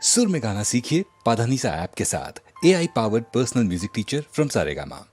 सुर में गाना सीखिए पाधानीसा ऐप के साथ। AI powered personal music teacher from Saregama.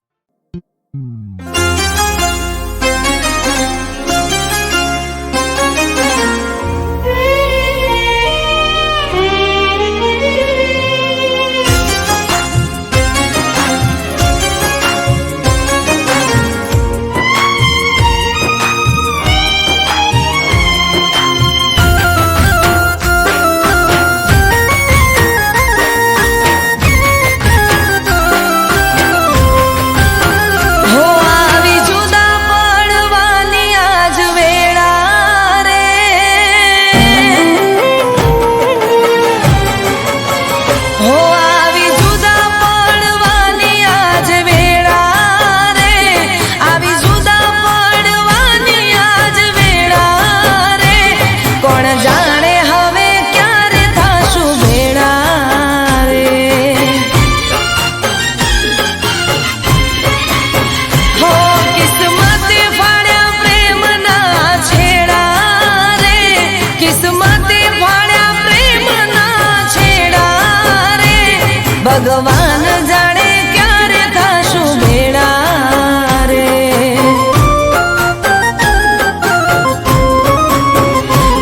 भगवान जाने क्यारे थाशु भेड़ा रे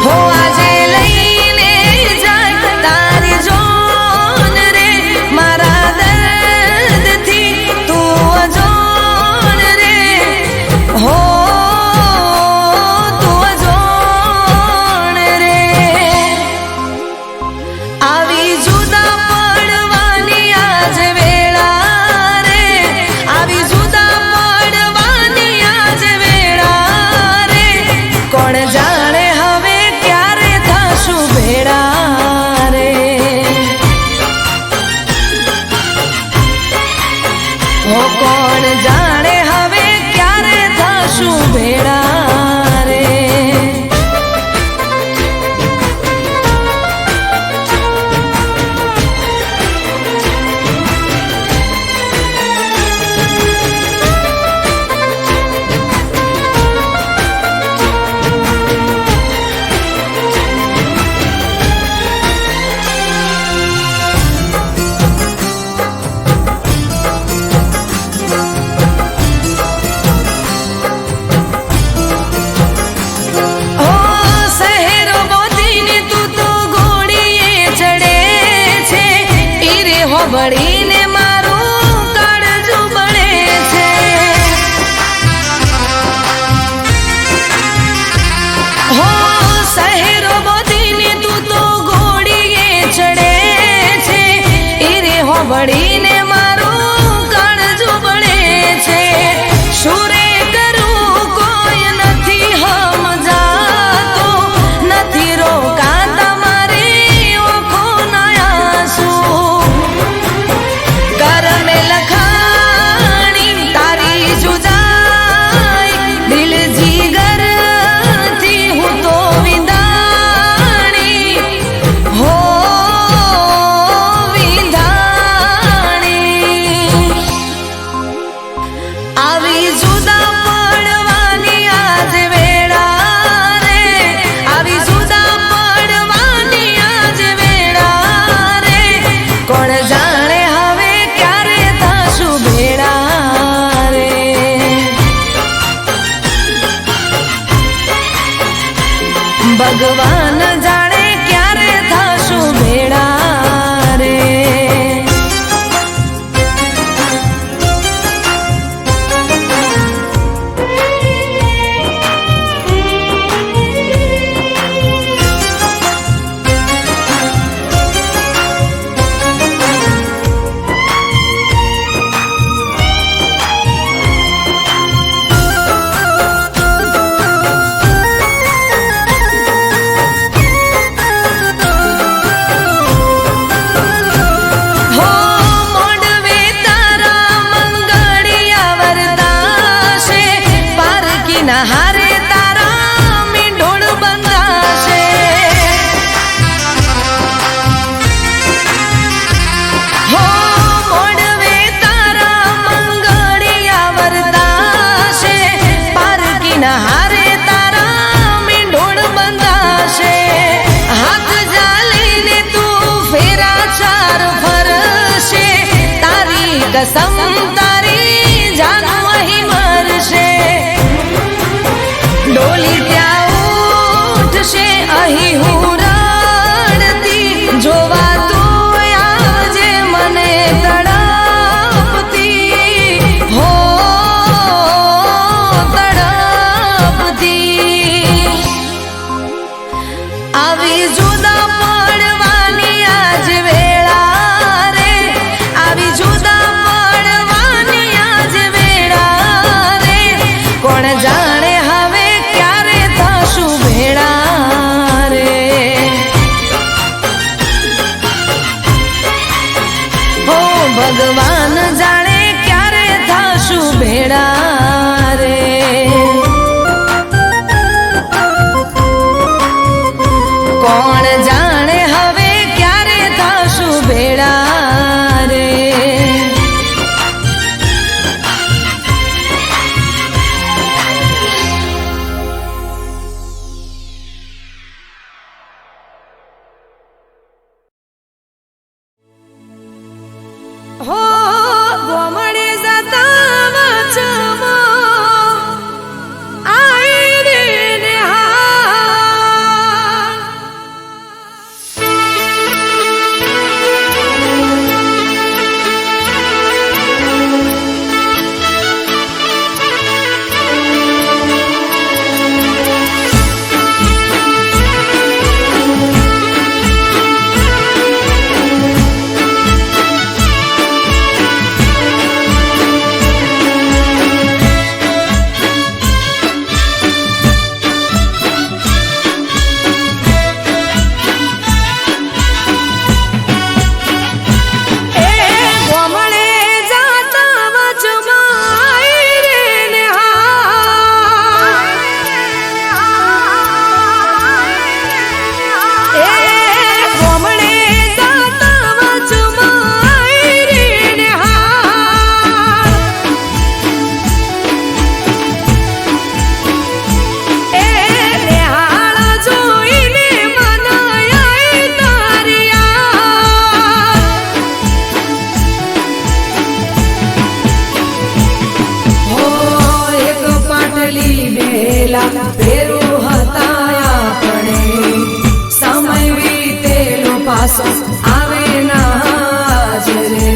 हो आजे लईने जाय तारी जोन रे मारा दर्द थी तू अजोन रे हो तू अजोन रे आवी जुदा कौन जाने हवे क्यारे थाशु भेड़ा रे बड़ी ने मारू काळजू बळे छे हो सहेरो बोधीने तू तो घोड़ीए चढ़े छे इरे हो बड़ी ने मारू काळजू बळे छे शुरे करू कोई नथी हम जातो नथी रोका तमारी ओखो नयासू कर में लखानी तारी जुदाई दिल जीगर थी हूँ तो विदानी हो विदानी कसम तारी जानू वही मरशे डोली त्या उठशे अही हूँ रड़ती जोवा तू આજે મને તડપતી હો તડપતી આવી જુદા પડવાની આજ વેળા રે આવી જુદા પડવાની આજ વેળા રે કોણ જાણે હવે ક્યારે થશું ભેળા રે हो भगवान जाने क्यारे थाशु भेड़ा रे कोण जाने हवे क्यारे थाशु भेड़ा रे हो गोमडे जाता वाचमा आई रे आवे ना जरे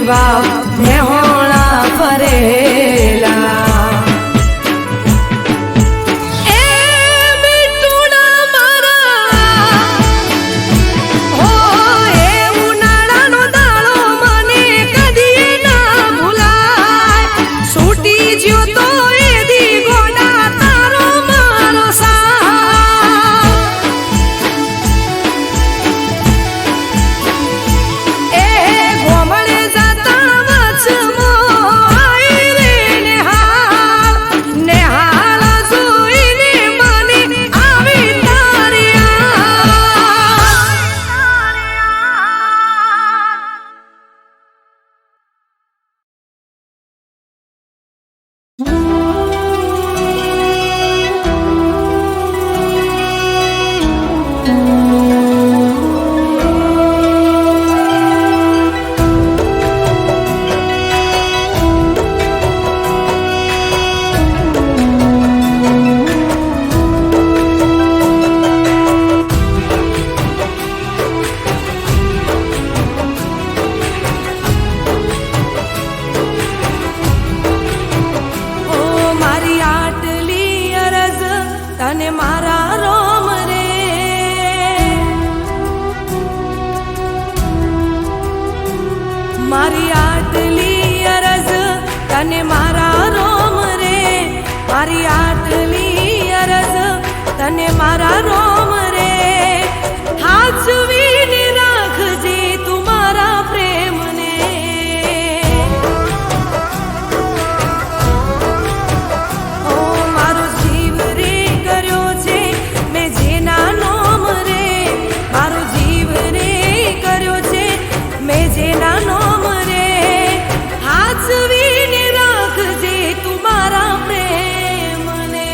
વાવ ને હોણા ફરેલા તને મારા રોમ રે મારી આટલી અરજ તને મારા રોમ રે મારી આટલી અરજ તને મારા રોમ રે હાચવીને રાખજે તું મારા પ્રેમને ઓ મારો જીવ રે કર્યો છે મેં જેના નામ રે મારો જીવ રે કર્યો છે મેં જેના નામ રે હાચવીને રાખજે તું મારા પ્રેમને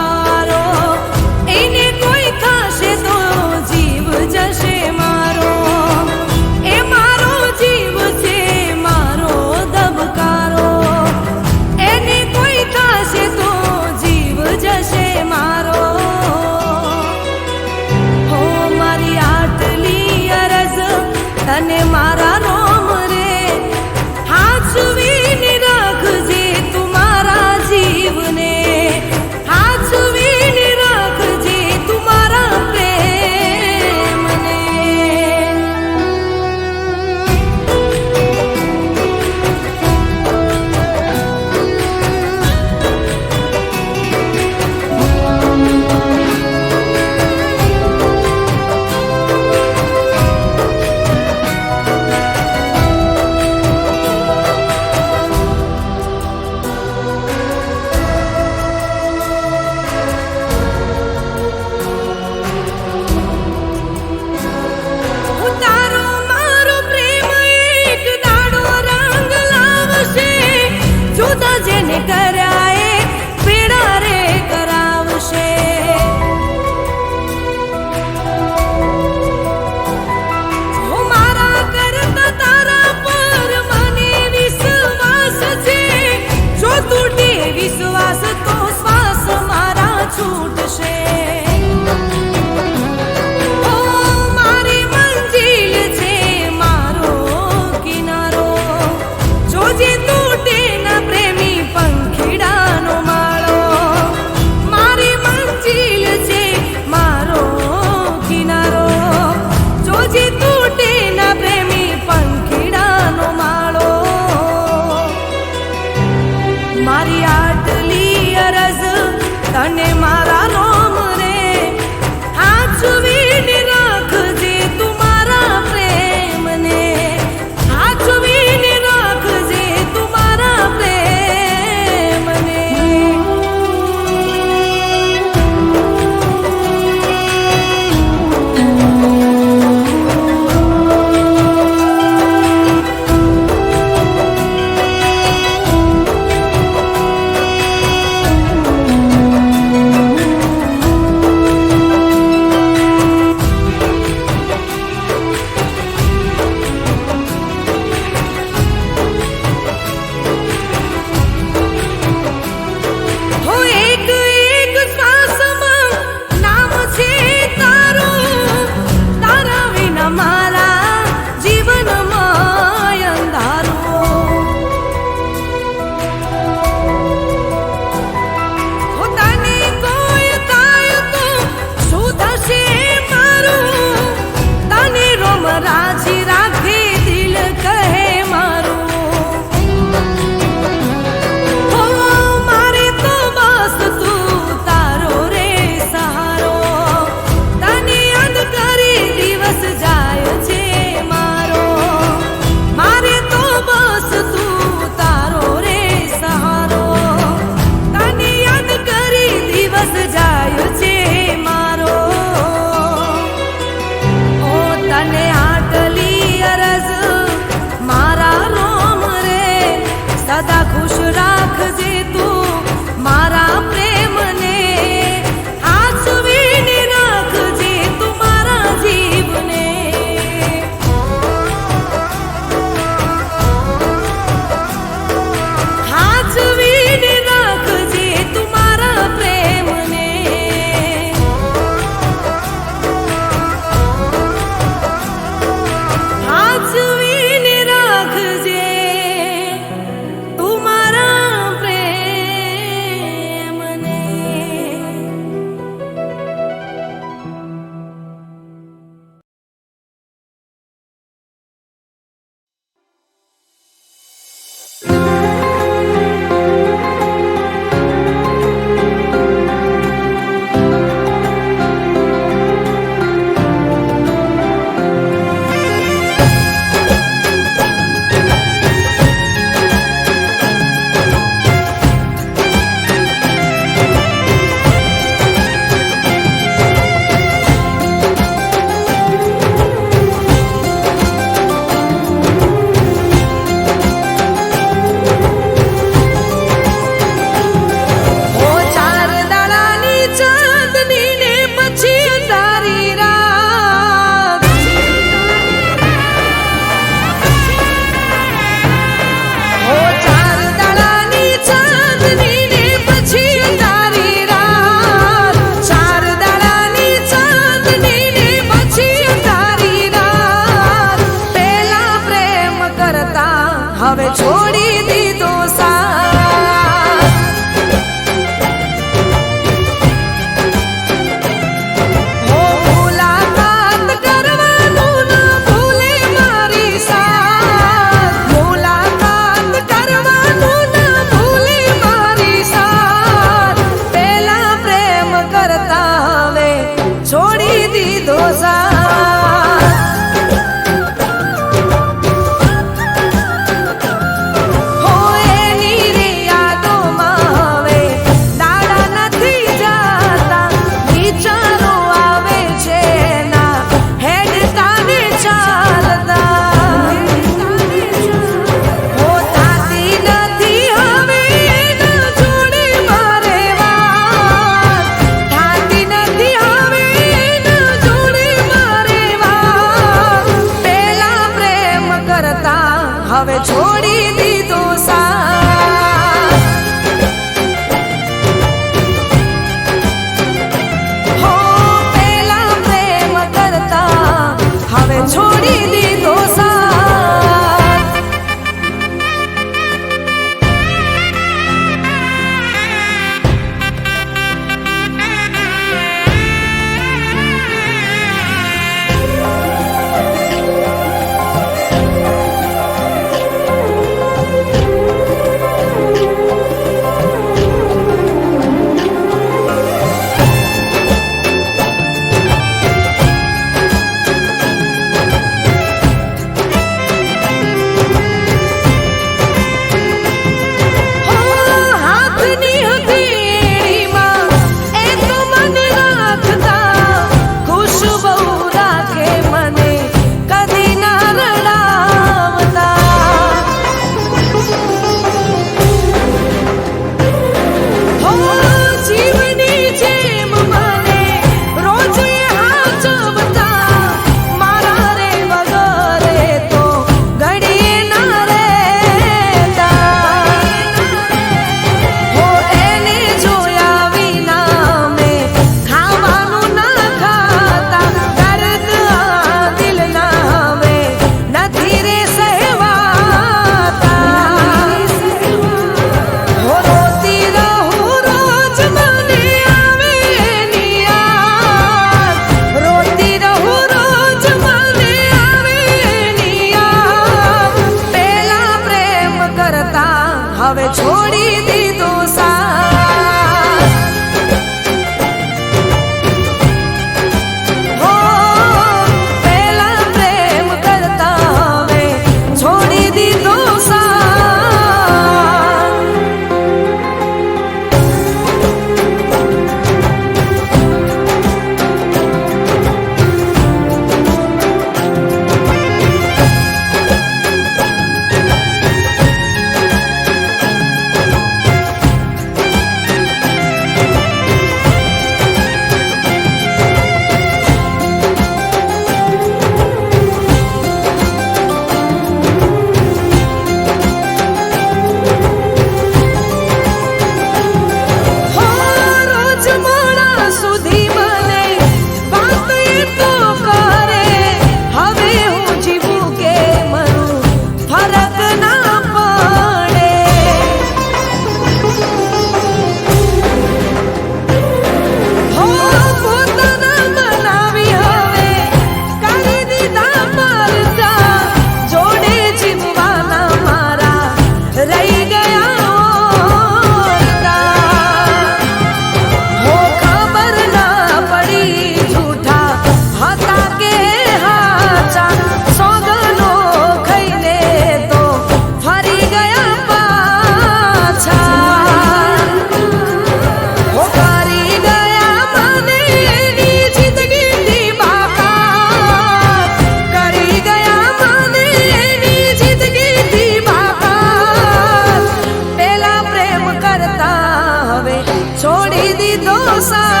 ડોસા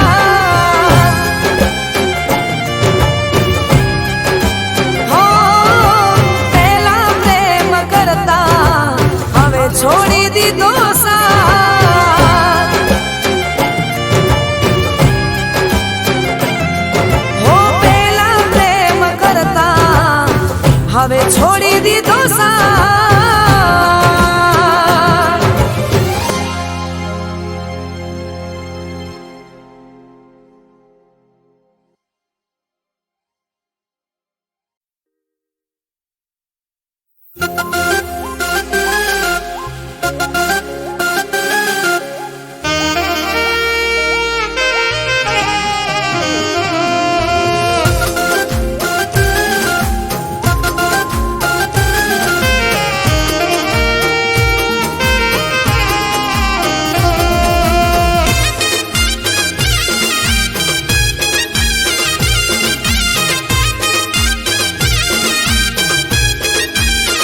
હો પહેલા પ્રેમ કરતા હવે છોડી દીધો સાથ હો પહેલા પ્રેમ કરતા હવે છોડી દીધો સાથ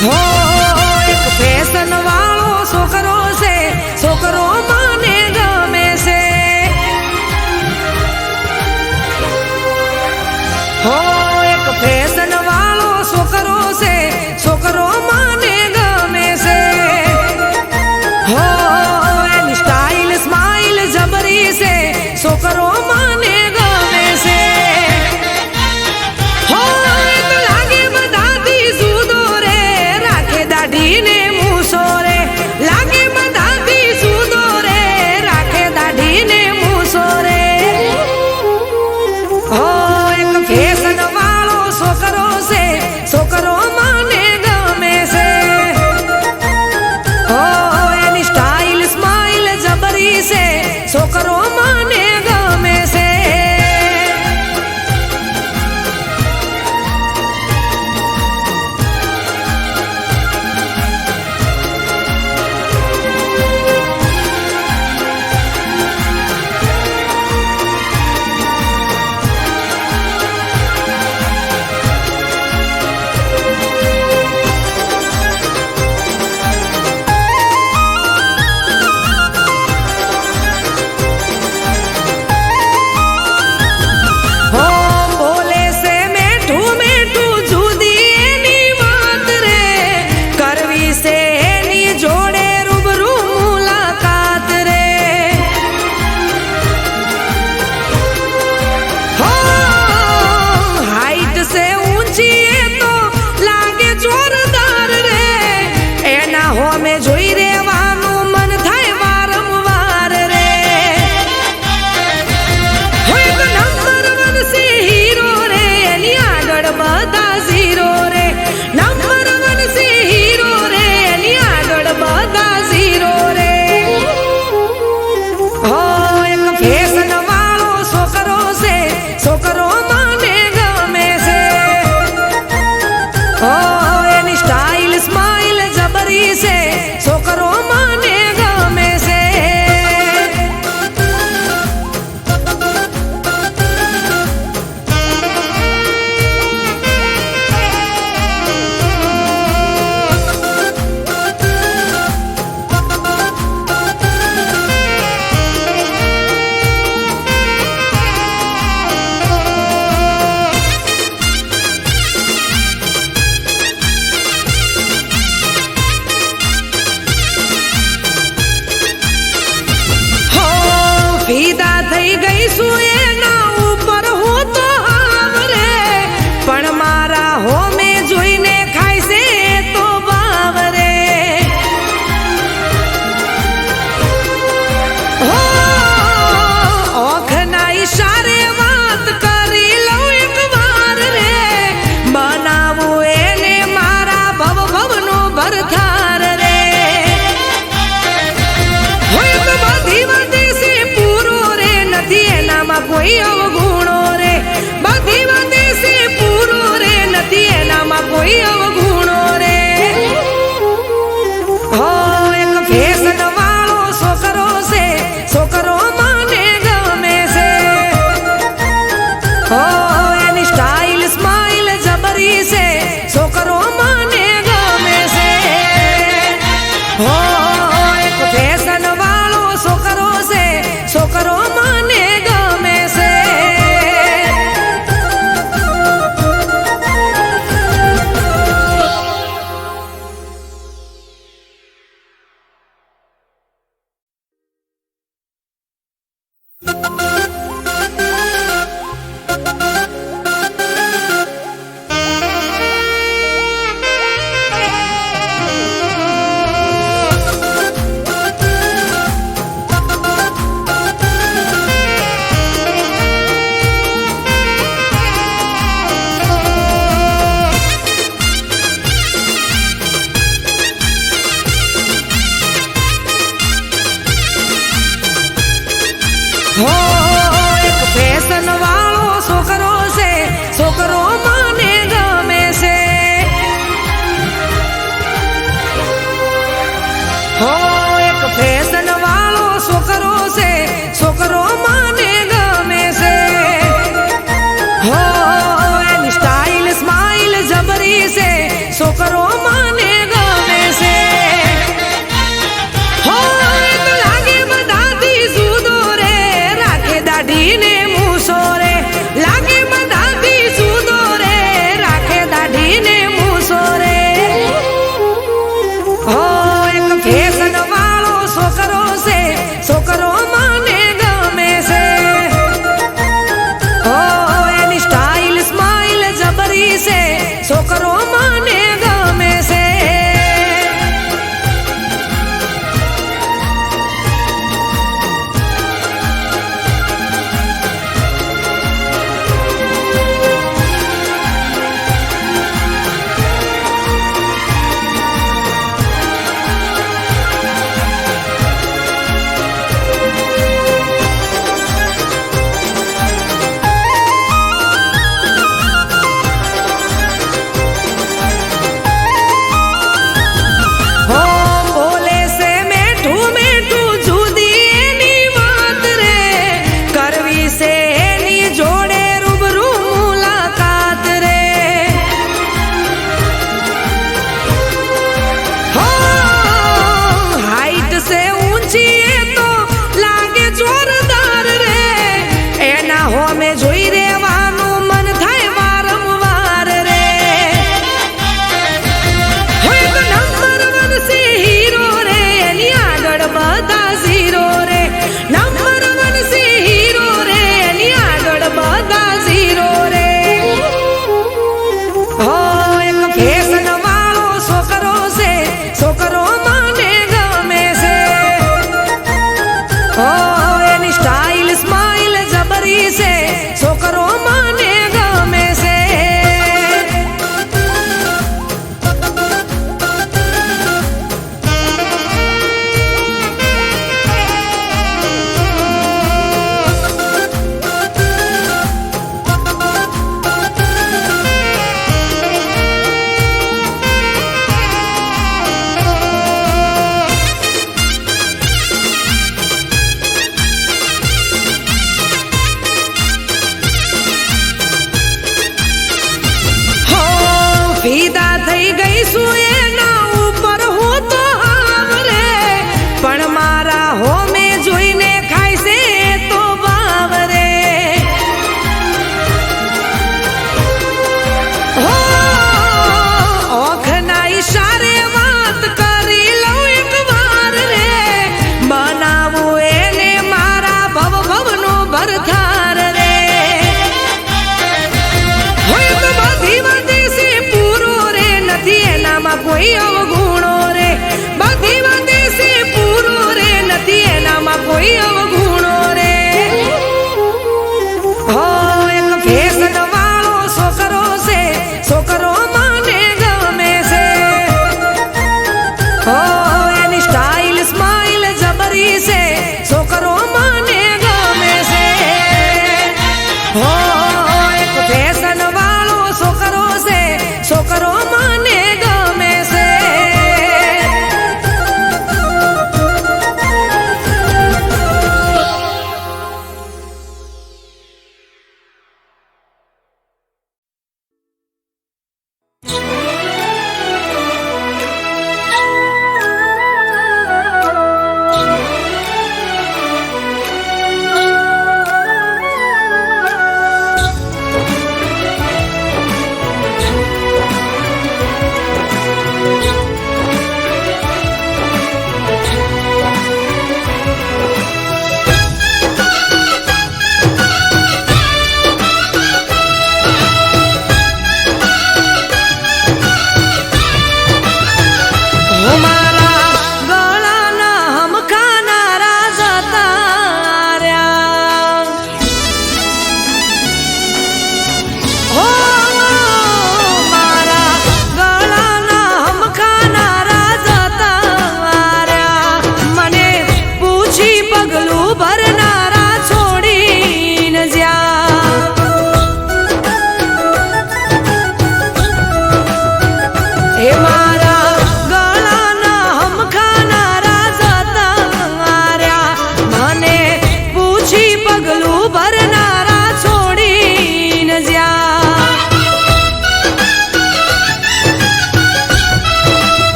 હો એક ફેશન વાળો છોકરો છે છોકરો મને ગમે છે હો એક ફેશન વાળો છોકરો છે છોકરો મને ગમે છે હો એની સ્ટાઈલ સ્માઈલ જબરી છે છોકરો મને ગમે છે હો એક લાગે બધાથી જુદો રે રાખે દાઢીને મૂછો રે લાગે બધાથી જુદો રે રાખે દાઢીને મૂછો રે હો એક ફેશન વાળો છોકરો છે છોકરો મને ગમે છે હો એની સ્ટાઈલ સ્માઈલ જબરી છે છોકરો મને ગમે છે હો બોલે છે મેઠું મેઠું જુદી એની વાત રે કરવી છે એની જોડે રૂબરૂ મુલાકાત રે હો હાઈટ છે ઊંચી એ તો લાગે જોરદાર રે એના હોમે જોઈ રેવાનું મન થાય વારંવાર રે હોય તો નંબર વન છે હીરો રે એની આગળ બધા ઝીરો રે નંબર વન છે હીરો રે એની આગળ બધા ઝીરો રે હો એક ફેશન વાળો છોકરો છે છોકરો મને ગમે છે હો એની સ્ટાઈલ સ્માઈલ જબરી છે છોકરો મને ગમે છે હો ફીદા થઈ ગઈ છું એના ઉપર હું તો હાવ રે પણ મારા હોમે જોઈને ખાય છે તો ભાવ રે હો ઓખના ઈશારે વાત કરી લઉં એક વાર રે બનાવું એને મારા ભવ ભવનો ભરથાર રે હોય તો બધી વાતે છે પૂરો રે નથી એનામાં કોઈ અવગુણો રે બધી વાતે છે પૂરો રે નથી એનામાં કોઈ અવગુણો રે હો એક ફેશન વાળો છોકરો છે છોકરો મને ગમે છે હો એની સ્ટાઈલ સ્માઈલ જબરી છે છોકરો મને ગમે છે હો એક ફેશન વાળો છોકરો છે છોકરો મને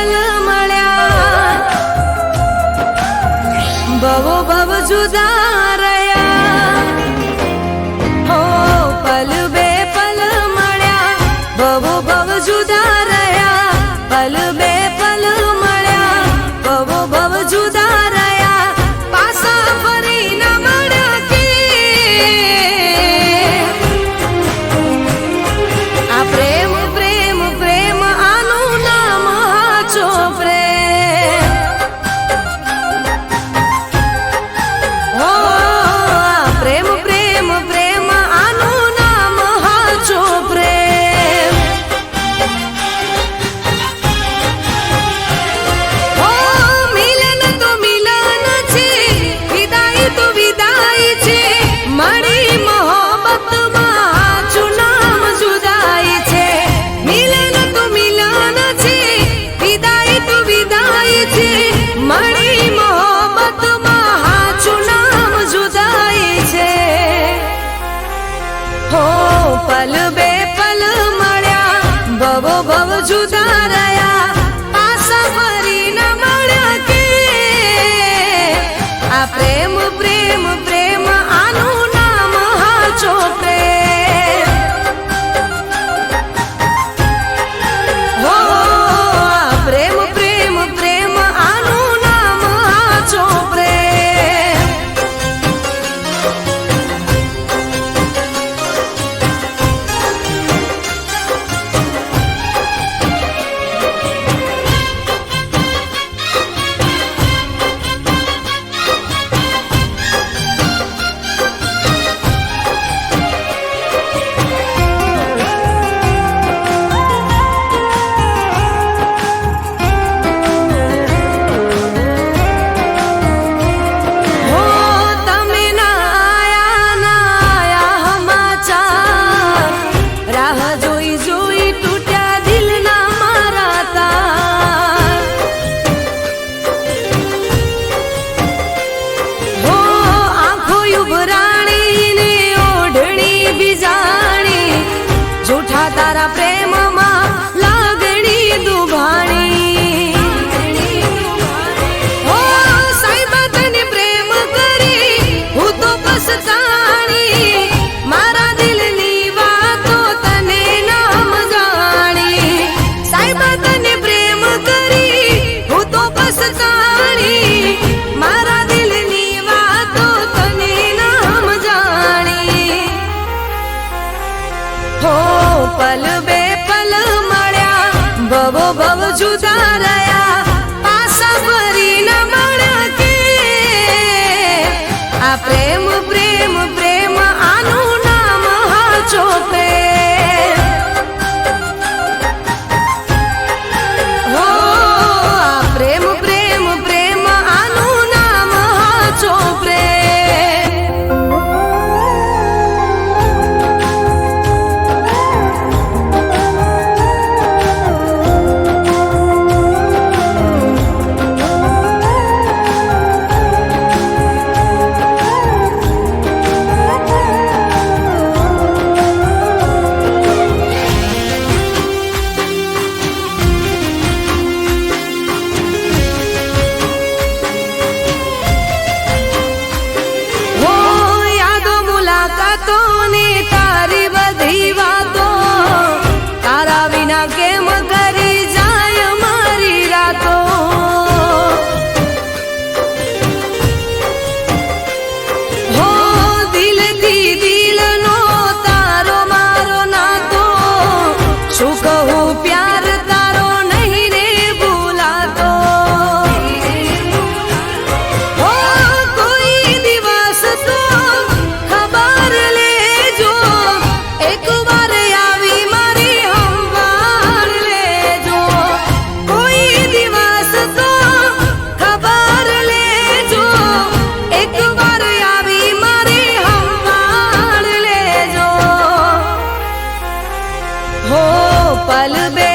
પલ મળ્યા ભવો ભવ જુદા રહ્યા હો પલ બે પલ મળ્યા ભવો ભવ જુદા રહ્યા પલ બે પલ મળ્યા ભવો ભવ જુદા રહ્યા પાછા ફરી ન મળ્યા કે આ પ્રેમ પ્રેમ પ્રેમ આનું નામ હાચો પ્રેમ હો આ પ્રેમ પ્રેમ પ્રેમ આનું નામ હાચો પ્રેમ હો મિલન તો મિલન છે વિદાય તો વિદાય છે મળી મોહબ્બતમાં હાચું નામ જુદાઈ છે મિલન તો મિલન છે વિદાય તો વિદાય છે મળી મોહબ્બતમાં હાચું નામ જુદાઈ છે હો પલ બે પલ મળ્યા ભવો ભવ જુદા રહ્યા પાછા ફરી ન મળ્યા કે આ પ્રેમ પ્રેમ પ્રેમ આનું નામ હાચો પ્રેમ હો આ પ્રેમ પ્રેમ પ્રેમ આનું નામ હાચો પ્રેમ હો તમે ના આયા સમાચાર રાહ જોઈ જોઈ તૂટ્યા દિલના મારા તાર હો આંખો ઉભરાણીને ઓઢણી બીજાણી જૂઠા તારા પ્રેમમાં લાગણી દુભાણી હો સાહેબ તને પ્રેમ કરી હું તો પછતાણી મારા દિલની વાતો તને નામ જાણી સાહેબ તને પ્રેમ કરી હું તો પછતાણી મારા દિલની વાતો તને નામ જાણી હો પલ બે પલ મળ્યા ભવો ભવ જુદા રહ્યા પાછા ફરી ન મળ્યા કે આ પ્રેમ પ્રેમ પ્રેમ આનું નામ હાચો પ્રેમ હો આ પ્રેમ પ્રેમ પ્રેમ આનું નામ હાચો પ્રેમ હો યાદો મુલાકાતો ને તારી બધી વાતો તારા વિના કેમ કરી જાય મારી રાતો હો દિલથી દિલનો તારો મારો નાતો શું કહું પ્યાર તારો નહીં રે ભૂલાતો હો કોઈ દિવસ તો ખબર લેજો એક વાર આવી મારી સંભાળ લેજો કોઈ દિવસ તો ખબર લેજો એક વાર આવી મારી સંભાળ લેજો હો પલ બે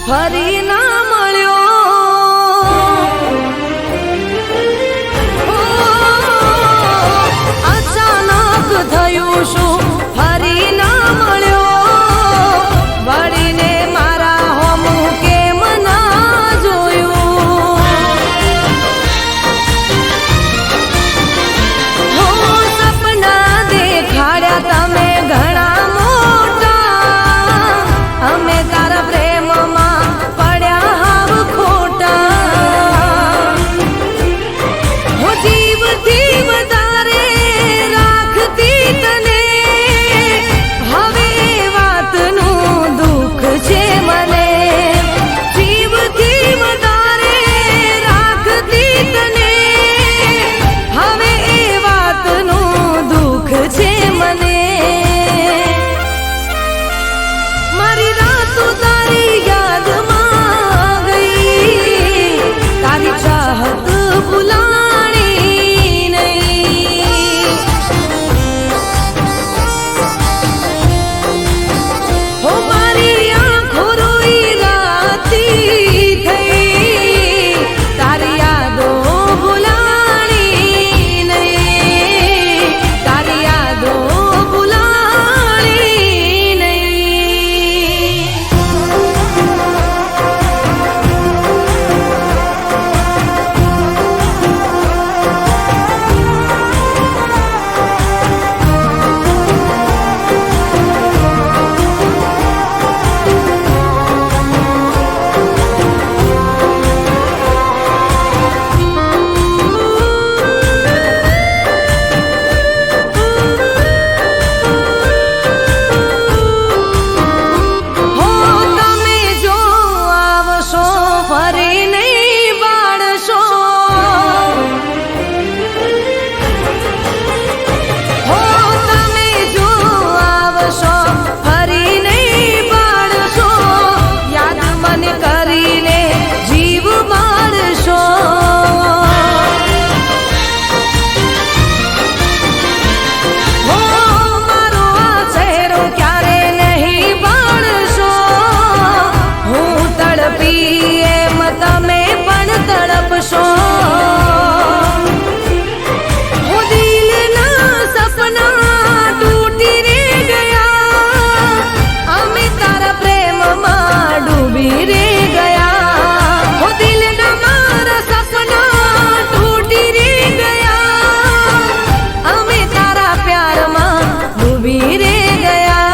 ફરી ના મળ્યો. ઓ, અચાનક થયું શું ફરી ના મળ્યો. વળીને મારા હોમું કેમ ના જોયું. હો, સપના દેખાડ્યા તમે ઘણા મોટા. અમે તારા પ્રેમમાં પડ્યા હાવ ખોટા. હો, જીવથી વધારે રાખતી તને. હવે વાતનું દુઃખ છે મને. જીવથી વધારે રાખતી તને. હવે એ વાતનું દુઃખ છે મને. મારી રાતો તારી યાદમાં ગઈ. તારી ચાહત ભૂલાણી નહીં. હો, મારી આંખો રોઈ રાતી થઈ. તારી યાદો ભૂલાણી નહીં. તારી યાદો ભૂલાણી નહીં. હો, તમે જો આવશો ફરી નહીં બાળશો. હો, તમે જો આવશો ફરી નહીં બાળશો. યાદ મને કરીને જીવ બાળશો. હો, મારો આ ચહેરો ક્યારે નહીં બાળશો. હું તડપી એમ તમે પણ તડપશો. હું દિલના સપના તૂટી રે ગયા. અમે તારા પ્રેમમાં ડૂબી રે ગયા. હું દિલના મારા સપના તૂટી રે ગયા. અમે તારા પ્યારમાં ડૂબી રે ગયા.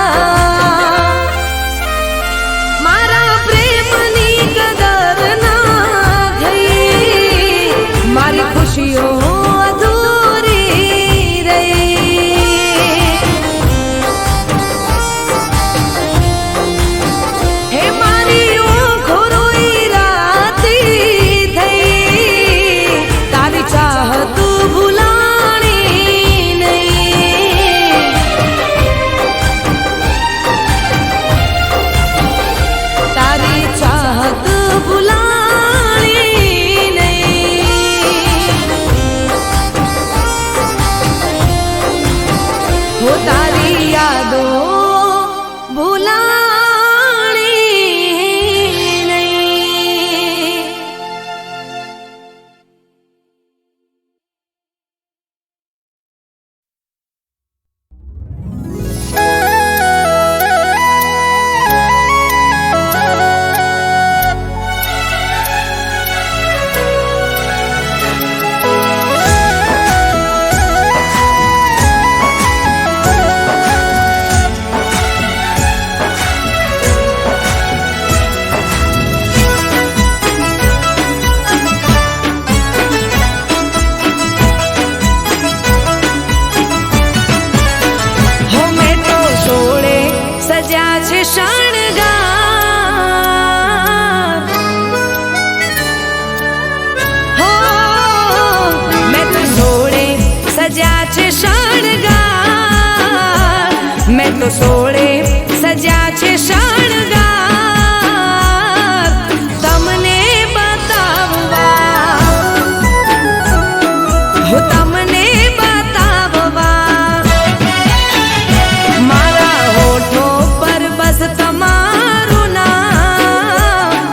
મારા પ્રેમની કદર ના થઈ. મારી ખુશીઓ અધૂરી રહી. હે, મારી આંખો રોઈ રાતી થઈ. તારી ચાહત ભૂલાણી નહીં. તારી ચાહત ભૂલાણી નહીં. હો, તારી યાદો ભૂલાણી નહીં. હો, મેં તો સોળે સજ્યા છે શણગાર. હો, મેં તો સોળે સજ્યા છે શણગાર. મેં તો સોળે સજ્યા છે શણગાર. તમને બતાવવા. હો, તમને બતાવવા. મારા હોઠો પર બસ તમારું નામ.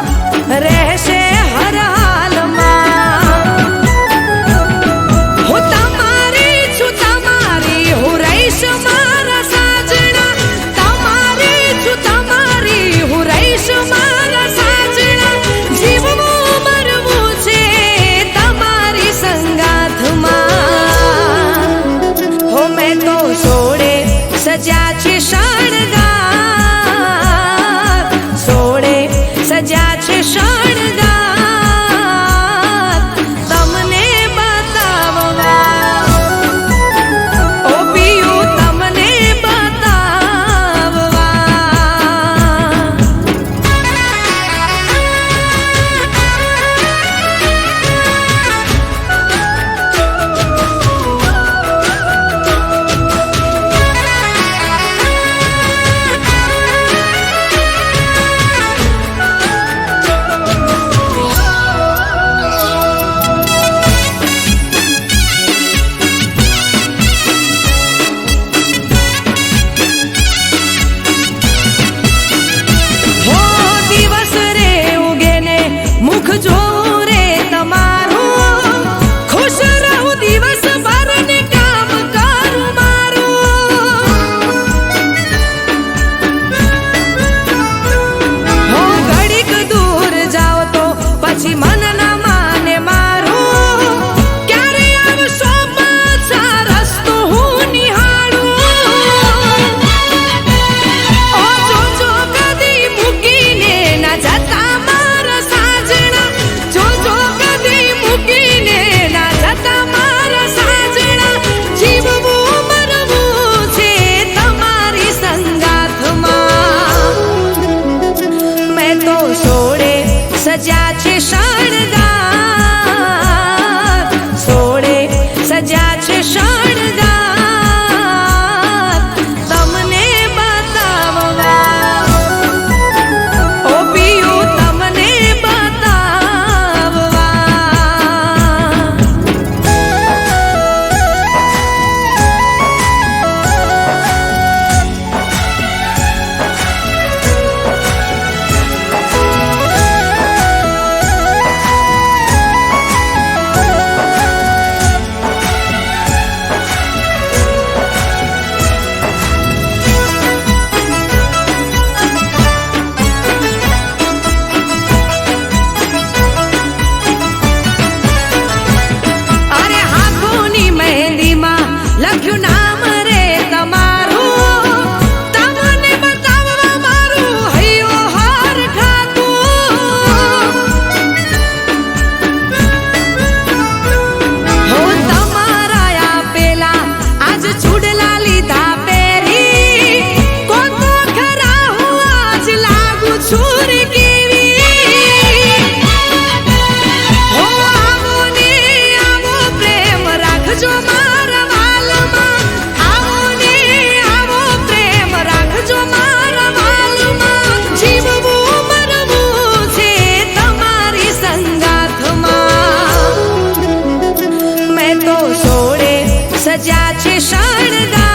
સજા છે શણગાર,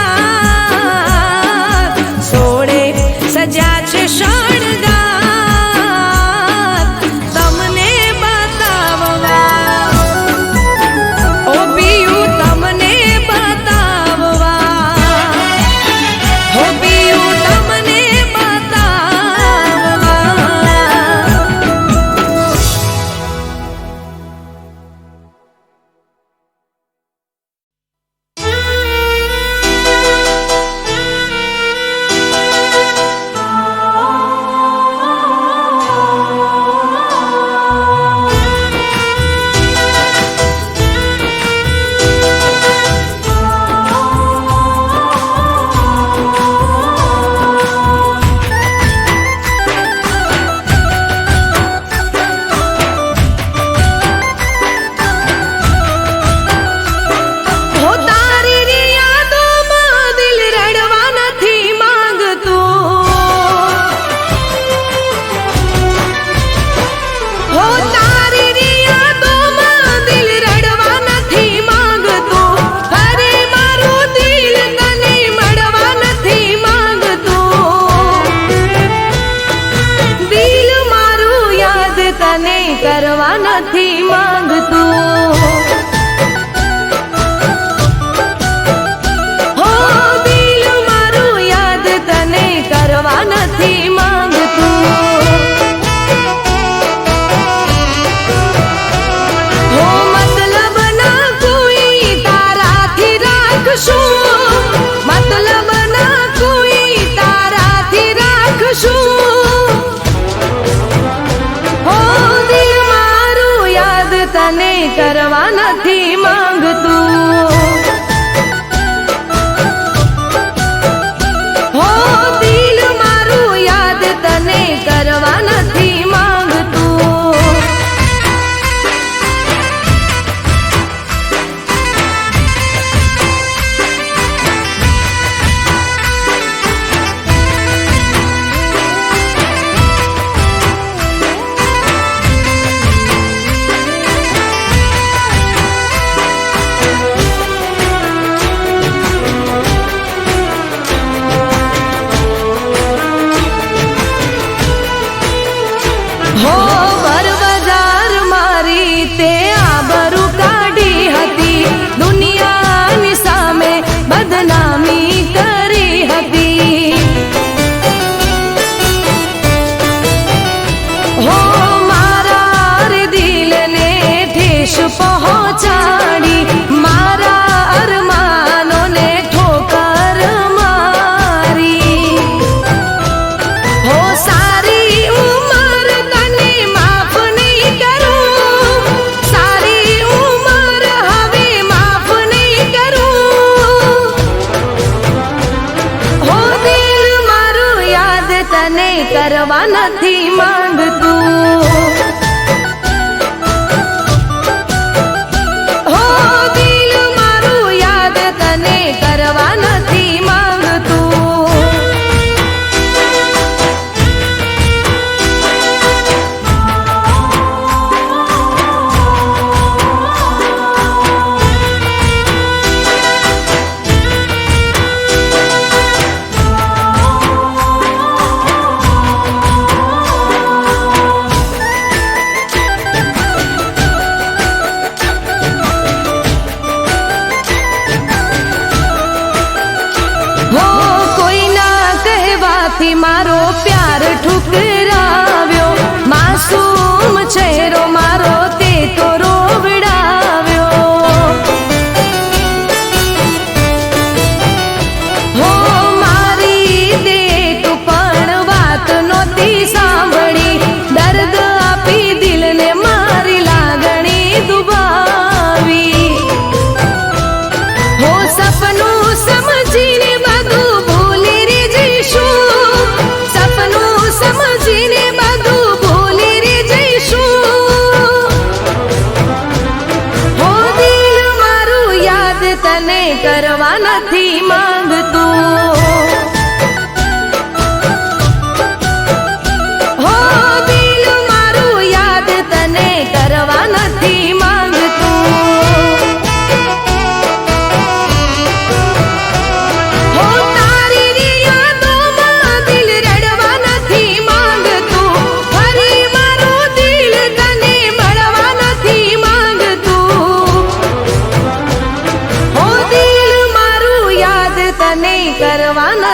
સોળે સજા છે શણગાર, તમને બતાવવા ઓ પિયું, તમને બતાવવા ઓ પિયું, તમને બતાવવા. કરવા નથી માંગતું, હો દિલ મારું યાદ તને કરવા નથી માંગતું, હો મતલબ ના કોઈ તારાથી રાખશું, મતલબ ના કોઈ તારાથી રાખશું, તને કરવા નથી માંગતું, હો દિલ મારું યાદ તને કરવા નથી માંગતું. હો ભર બજાર મારી તે આબરૂ કાઢી હતી, દુનિયાની સામે બદનામી કરી હતી, હો મારા રે દિલને ઠેસ પહોંચાડી, મારા અરમાનોને ઠોકર મારી, હો સારી ઉંમર તને માફ નહીં કરું, સારી ઉંમર હવે માફ નહીં કરું, હો દિલ મારું યાદ તને કરવા નથી માંગતું, હો દિલ મારું યાદ તને કરવા નથી માંગતું. હો કોઈના કહેવાથી મારો પ્યાર ઠુકરાવ્યો, માસૂમ ચહેરો મારો તે તો રોવડાવ્યો, હો મારી તે તું પણ વાત નહોતી સાંભળી, દર્દ આપી દિલને મારી લાગણી દુભાવી, હો સપનું સમજીને બધું ભૂલી રે જઈશું, સપનું સમજીને બધું ભૂલી રે જઈશું, હો દિલ મારું યાદ તને કરવા નથી માંગતું, હો દિલ મારું યાદ તને કરવા નથી માંગતું.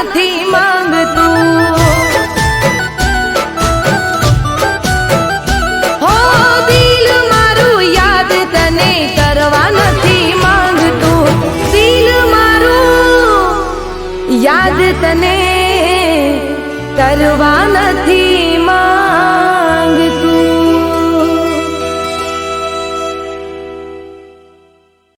નથી માંગતું. હો દિલ મારું યાદ તને કરવા નથી માંગતું. દિલ મારું યાદ તને કરવા નથી માંગતું.